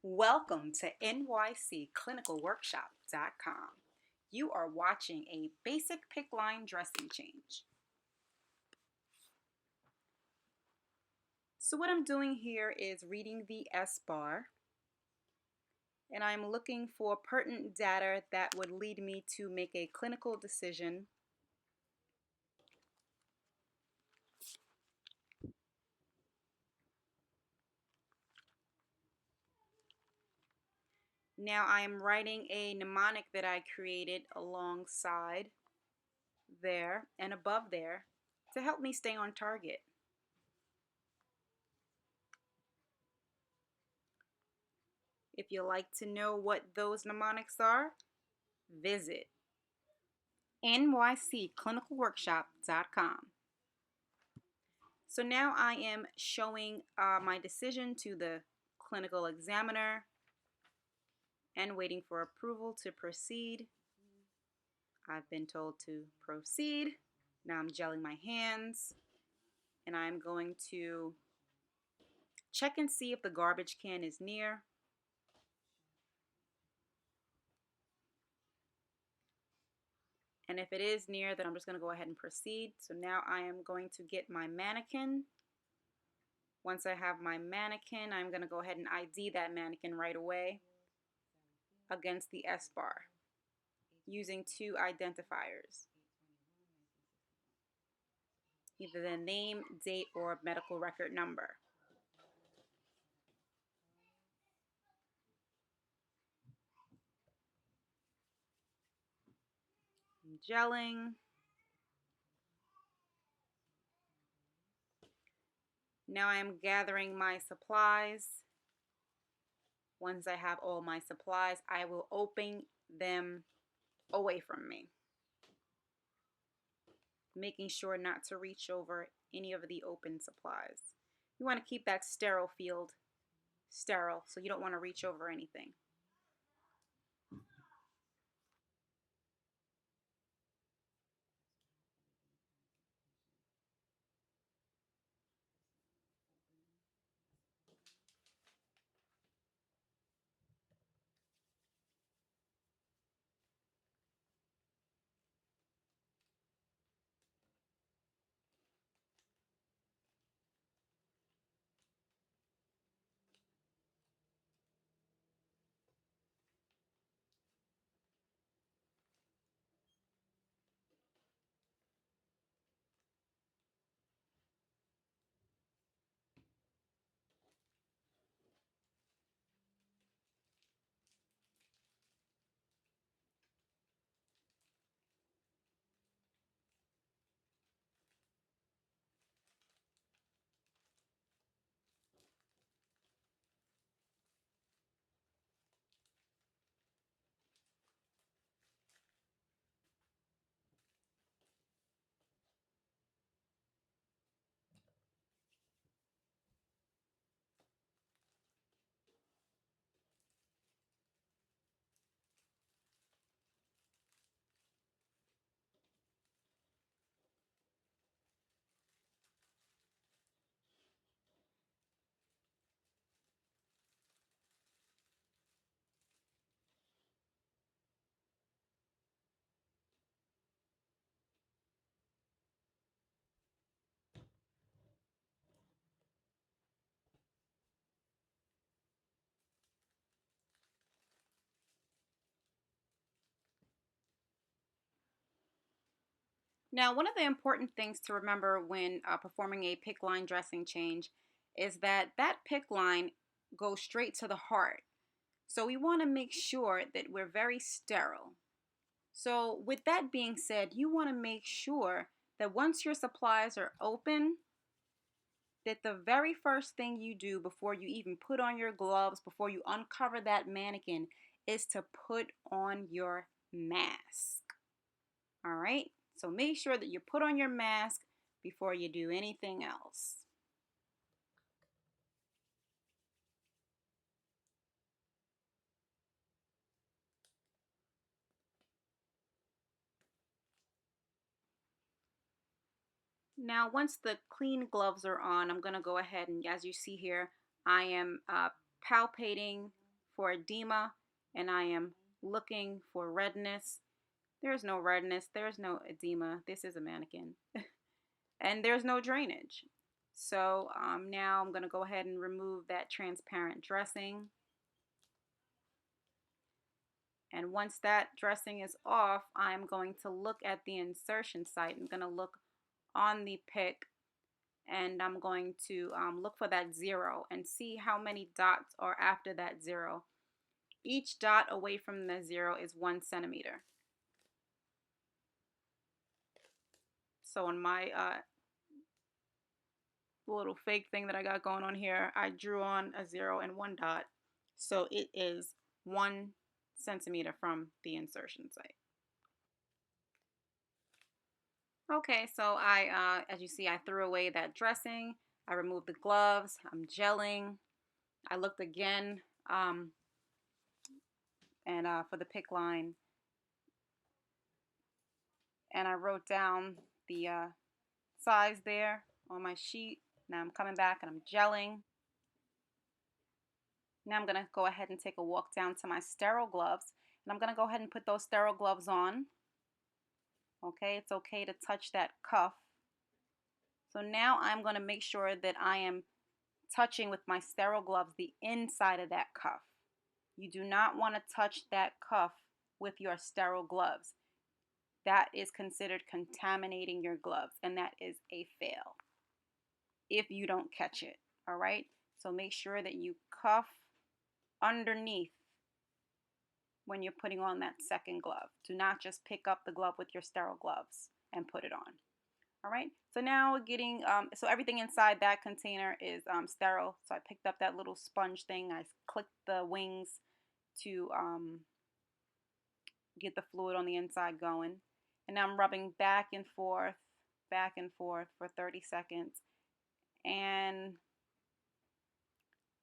Welcome to NYCClinicalWorkshop.com. You are watching a basic PICC line dressing change. So what I'm doing here is reading the S-bar, and I'm looking for pertinent data that would lead me to make a clinical decision. Now I am writing a mnemonic that I created alongside there and above there to help me stay on target. If you'd like to know what those mnemonics are, visit NYCClinicalWorkshop.com. So now I am showing my decision to the clinical examiner and waiting for approval to proceed. I've been told to proceed. Now I'm gelling my hands and I'm going to check and see if the garbage can is near. And if it is near, then I'm just going to go ahead and proceed. So now I am going to get my mannequin. Once I have my mannequin, I'm going to go ahead and ID that mannequin right away against the S-bar using two identifiers, either the name, date, or medical record number. I'm gelling. Now I am gathering my supplies. Once I have all my supplies, I will open them away from me, making sure not to reach over any of the open supplies. You want to keep that sterile field sterile, so you don't want to reach over anything. Now, one of the important things to remember when performing a PICC line dressing change is that that PICC line goes straight to the heart. So we want to make sure that we're very sterile. So with that being said, you want to make sure that once your supplies are open, that the very first thing you do before you even put on your gloves, before you uncover that mannequin, is to put on your mask. All right? So make sure that you put on your mask before you do anything else. Now, once the clean gloves are on, I'm going to go ahead and, as you see here, I am palpating for edema, and I am looking for redness. There's no redness, there's no edema. This is a mannequin. And there's no drainage. So now I'm going to go ahead and remove that transparent dressing. And once that dressing is off, I'm going to look at the insertion site. I'm going to look on the Picc, and I'm going to look for that 0 and see how many dots are after that 0. Each dot away from the 0 is 1 centimeter. So on my little fake thing that I got going on here, I drew on a 0 and 1 dot. So it is 1 centimeter from the insertion site. Okay, so as you see, I threw away that dressing. I removed the gloves. I'm gelling. I looked again and for the Picc line, and I wrote down the size there on my sheet. Now I'm coming back and I'm gelling. Now I'm going to go ahead and take a walk down to my sterile gloves, and I'm going to go ahead and put those sterile gloves on. Okay, it's okay to touch that cuff. So now I'm going to make sure that I am touching with my sterile gloves the inside of that cuff. You do not want to touch that cuff with your sterile gloves. That is considered contaminating your gloves, and that is a fail if you don't catch it. All right, so make sure that you cuff underneath when you're putting on that second glove. Do not just pick up the glove with your sterile gloves and put it on. All right, so now we're getting, so everything inside that container is sterile. So I picked up that little sponge thing. I clicked the wings to get the fluid on the inside going. And now I'm rubbing back and forth for 30 seconds. And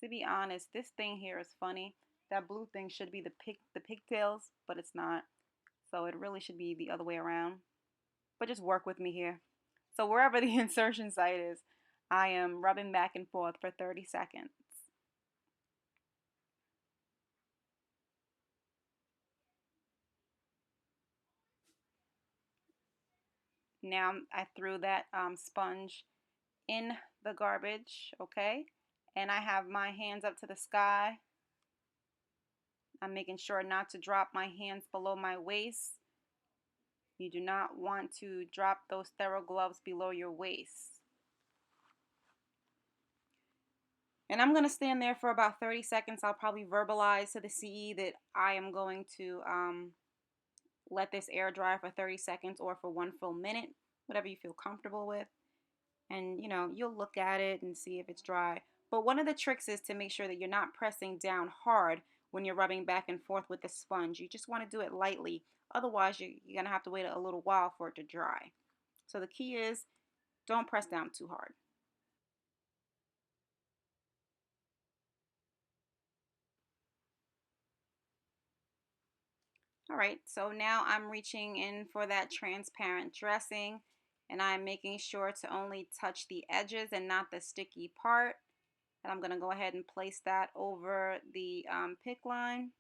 to be honest, this thing here is funny. That blue thing should be the pigtails, but it's not. So it really should be the other way around. But just work with me here. So wherever the insertion site is, I am rubbing back and forth for 30 seconds. Now I threw that sponge in the garbage, okay? And I have my hands up to the sky. I'm making sure not to drop my hands below my waist. You do not want to drop those sterile gloves below your waist. And I'm going to stand there for about 30 seconds. I'll probably verbalize to the CE that I am going to let this air dry for 30 seconds or for 1 full minute, whatever you feel comfortable with. And, you know, you'll look at it and see if it's dry. But one of the tricks is to make sure that you're not pressing down hard when you're rubbing back and forth with the sponge. You just want to do it lightly. Otherwise, you're going to have to wait a little while for it to dry. So the key is don't press down too hard. All right, so now I'm reaching in for that transparent dressing, and I'm making sure to only touch the edges and not the sticky part. And I'm going to go ahead and place that over the Picc line.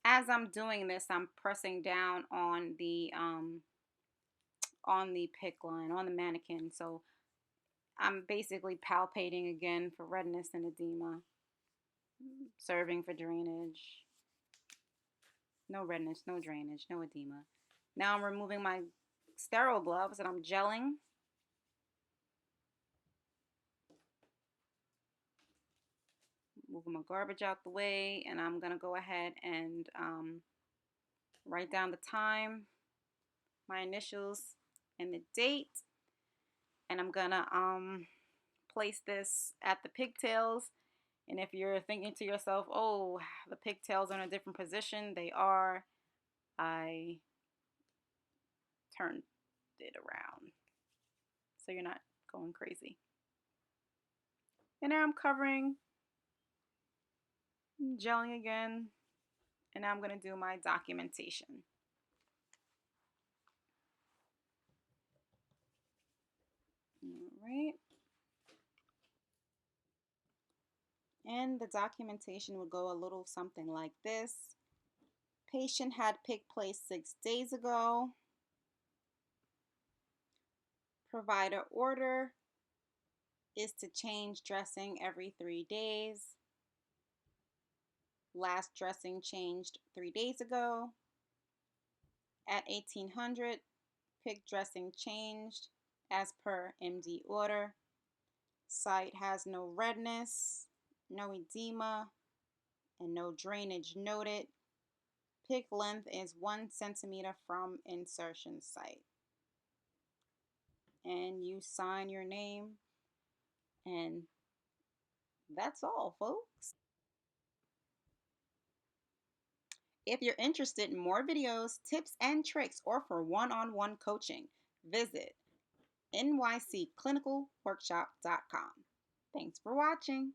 As I'm doing this, I'm pressing down on the Picc line, on the mannequin. So I'm basically palpating again for redness and edema, serving for drainage. No redness, no drainage, no edema. Now I'm removing my sterile gloves and I'm gelling. Moving my garbage out the way, and I'm gonna go ahead and write down the time, my initials, and the date. And I'm gonna place this at the pigtails. And if you're thinking to yourself, oh, the pigtails are in a different position, they are. I turned it around so you're not going crazy. And now I'm covering gelling again, and now I'm going to do my documentation. All right. And the documentation would go a little something like this. Patient had Picc placed 6 days ago. Provider order is to change dressing every 3 days. Last dressing changed 3 days ago. At 1800, Picc dressing changed as per MD order. Site has no redness, no edema, and no drainage noted. Picc length is 1 centimeter from insertion site. And you sign your name, and that's all, folks. If you're interested in more videos, tips, and tricks, or for one-on-one coaching, visit nycclinicalworkshop.com. Thanks for watching.